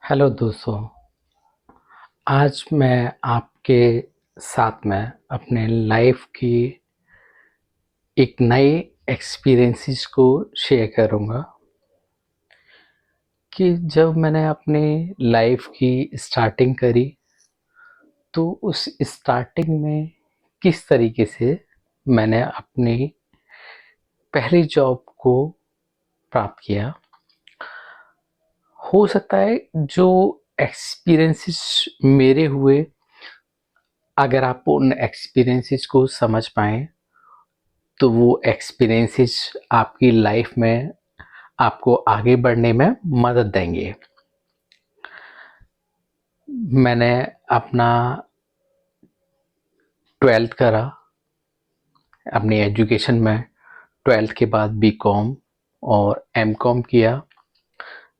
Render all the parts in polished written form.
Hello दोस्तों। आज मैं आपके साथ में अपने लाइफ की एक नए एक्सपीरियंसेस को शेयर करूंगा कि जब मैंने अपने लाइफ की स्टार्टिंग करी तो उस स्टार्टिंग में किस तरीके से मैंने अपनी पहली जॉब को प्राप्त किया। हो सकता है जो एक्सपीरियंसेस मेरे हुए, अगर आप उन एक्सपीरियंसेस को समझ पाएँ तो वो एक्सपीरियंसेस आपकी लाइफ में आपको आगे बढ़ने में मदद देंगे। मैंने अपना 12th करा। अपनी एजुकेशन में 12th के बाद बीकॉम और एमकॉम किया।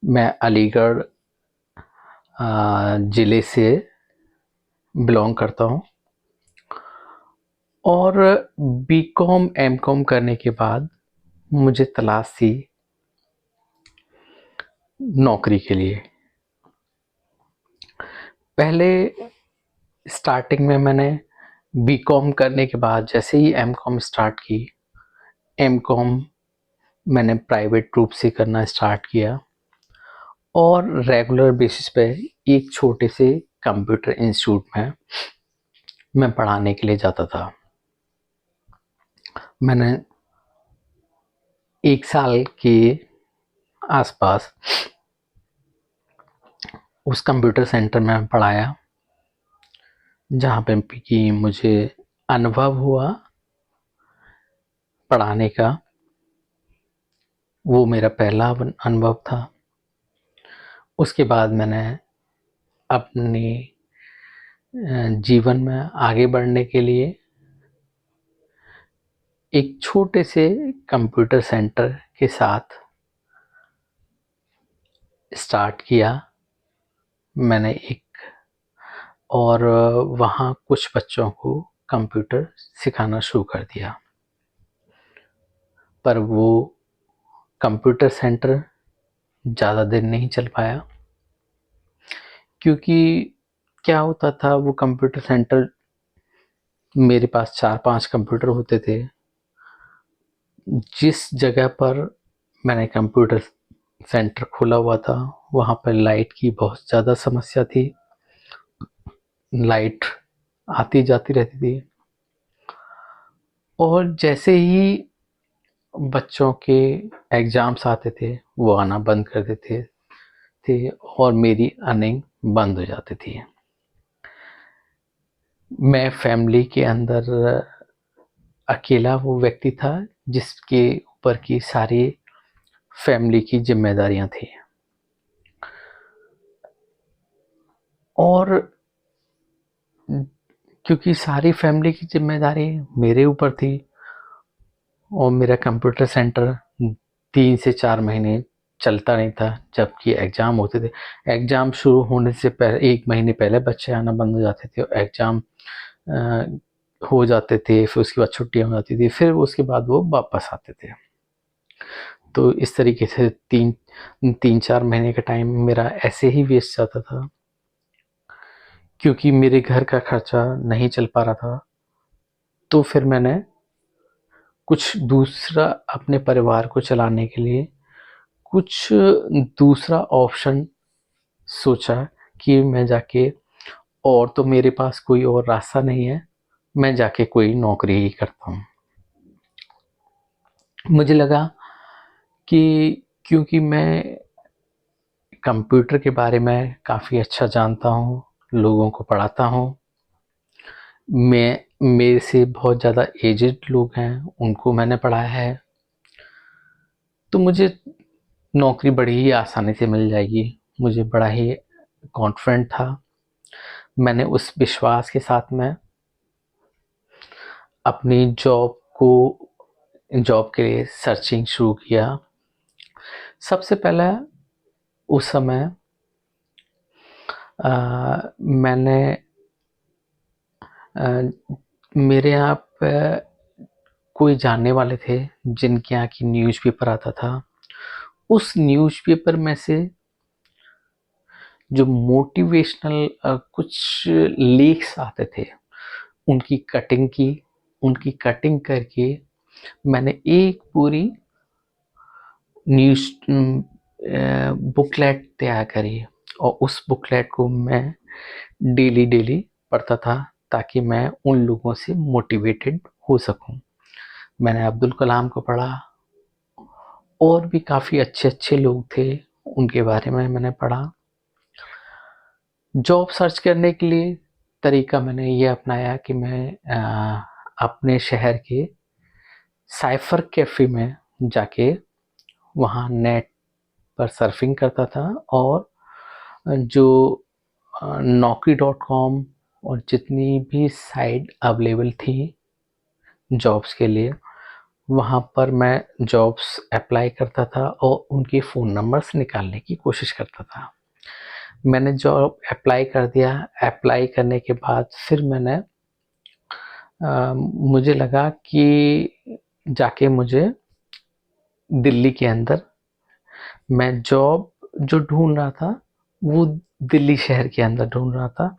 मैं अलीगढ़ ज़िले से बिलोंग करता हूँ और बीकॉम एमकॉम करने के बाद मुझे तलाश थी नौकरी के लिए। पहले स्टार्टिंग में मैंने बीकॉम करने के बाद जैसे ही एमकॉम स्टार्ट की, एमकॉम मैंने प्राइवेट रूप से करना स्टार्ट किया और रेगुलर बेसिस पे एक छोटे से कंप्यूटर इंस्टीट्यूट में मैं पढ़ाने के लिए जाता था। मैंने 1 साल के आसपास उस कंप्यूटर सेंटर में पढ़ाया, जहाँ पे कि मुझे अनुभव हुआ पढ़ाने का। वो मेरा पहला अनुभव था। उसके बाद मैंने अपने जीवन में आगे बढ़ने के लिए एक छोटे से कंप्यूटर सेंटर के साथ स्टार्ट किया। मैंने एक और वहाँ कुछ बच्चों को कंप्यूटर सिखाना शुरू कर दिया। पर वो कंप्यूटर सेंटर ज़्यादा दिन नहीं चल पाया, क्योंकि क्या होता था, वो कंप्यूटर सेंटर मेरे पास 4-5 कंप्यूटर होते थे। जिस जगह पर मैंने कंप्यूटर सेंटर खोला हुआ था वहाँ पर लाइट की बहुत ज़्यादा समस्या थी। लाइट आती जाती रहती थी और जैसे ही बच्चों के एग्ज़ाम्स आते थे वो आना बंद कर देते थे और मेरी अर्निंग बंद हो जाती थी। मैं फैमिली के अंदर अकेला वो व्यक्ति था जिसके ऊपर की सारी फैमिली की जिम्मेदारियां थी और क्योंकि सारी फैमिली की जिम्मेदारी मेरे ऊपर थी और मेरा कंप्यूटर सेंटर 3 से 4 महीने चलता नहीं था, जबकि एग्ज़ाम होते थे। एग्ज़ाम शुरू होने से पहले 1 महीने पहले बच्चे आना बंद हो जाते थे और एग्ज़ाम हो जाते थे, फिर उसके बाद छुट्टियाँ हो जाती थी, फिर उसके बाद वो वापस आते थे। तो इस तरीके से 3-4 महीने का टाइम मेरा ऐसे ही वेस्ट जाता था, क्योंकि मेरे घर का खर्चा नहीं चल पा रहा था। तो फिर मैंने कुछ दूसरा अपने परिवार को चलाने के लिए कुछ दूसरा ऑप्शन सोचा कि मैं जाके, और तो मेरे पास कोई और रास्ता नहीं है, मैं जाके कोई नौकरी ही करता हूँ। मुझे लगा कि क्योंकि मैं कंप्यूटर के बारे में काफ़ी अच्छा जानता हूँ, लोगों को पढ़ाता हूँ, मैं मेरे से बहुत ज़्यादा एजेड लोग हैं उनको मैंने पढ़ाया है, तो मुझे नौकरी बड़ी ही आसानी से मिल जाएगी। मुझे बड़ा ही कॉन्फिडेंट था। मैंने उस विश्वास के साथ में अपनी जॉब के लिए सर्चिंग शुरू किया। सबसे पहले उस समय मैंने मेरे यहाँ पे कोई जानने वाले थे जिनके यहाँ की न्यूज़पेपर आता था। उस न्यूज़पेपर में से जो मोटिवेशनल कुछ लेख्स आते थे, उनकी कटिंग करके मैंने एक पूरी न्यूज़ बुकलेट तैयार करी, और उस बुकलेट को मैं डेली पढ़ता था, ताकि मैं उन लोगों से मोटिवेटेड हो सकूं। मैंने अब्दुल कलाम को पढ़ा, और भी काफ़ी अच्छे लोग थे, उनके बारे में मैंने पढ़ा। जॉब सर्च करने के लिए तरीका मैंने ये अपनाया कि मैं अपने शहर के साइफर कैफ़े में जाके वहाँ नेट पर सर्फिंग करता था, और जो naukri.com और जितनी भी साइट अवेलेबल थी जॉब्स के लिए, वहाँ पर मैं जॉब्स अप्लाई करता था और उनके फ़ोन नंबर्स निकालने की कोशिश करता था। मैंने जॉब अप्लाई कर दिया। अप्लाई करने के बाद फिर मैंने मुझे लगा कि जाके मुझे दिल्ली के अंदर मैं जॉब जो ढूंढ रहा था, वो दिल्ली शहर के अंदर ढूंढ रहा था,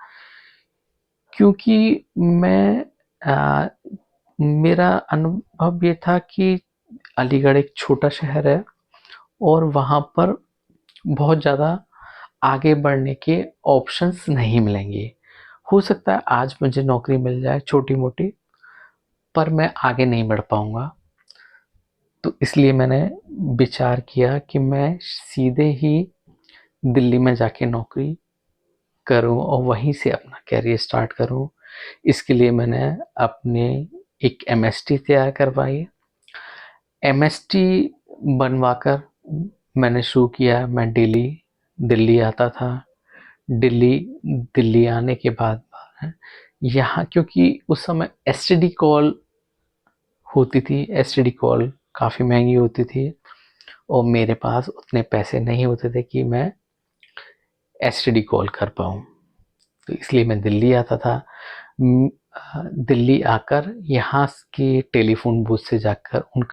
क्योंकि मेरा अनुभव ये था कि अलीगढ़ एक छोटा शहर है, और वहाँ पर बहुत ज़्यादा आगे बढ़ने के ऑप्शंस नहीं मिलेंगे। हो सकता है आज मुझे नौकरी मिल जाए छोटी मोटी, पर मैं आगे नहीं बढ़ पाऊँगा। तो इसलिए मैंने विचार किया कि मैं सीधे ही दिल्ली में जाके नौकरी करूं और वहीं से अपना करियर स्टार्ट करूं। इसके लिए मैंने अपने एक एमएसटी तैयार करवाई। एमएसटी बनवाकर मैंने शुरू किया। मैं दिल्ली आता था। दिल्ली आने के बाद यहाँ, क्योंकि उस समय एसटीडी कॉल होती थी, एसटीडी कॉल काफ़ी महंगी होती थी, और मेरे पास उतने पैसे नहीं होते थे कि मैं एसटीडी कॉल कर पाऊँ। तो इसलिए मैं दिल्ली आता था। दिल्ली आकर यहाँ के टेलीफोन बूथ से जाकर उनका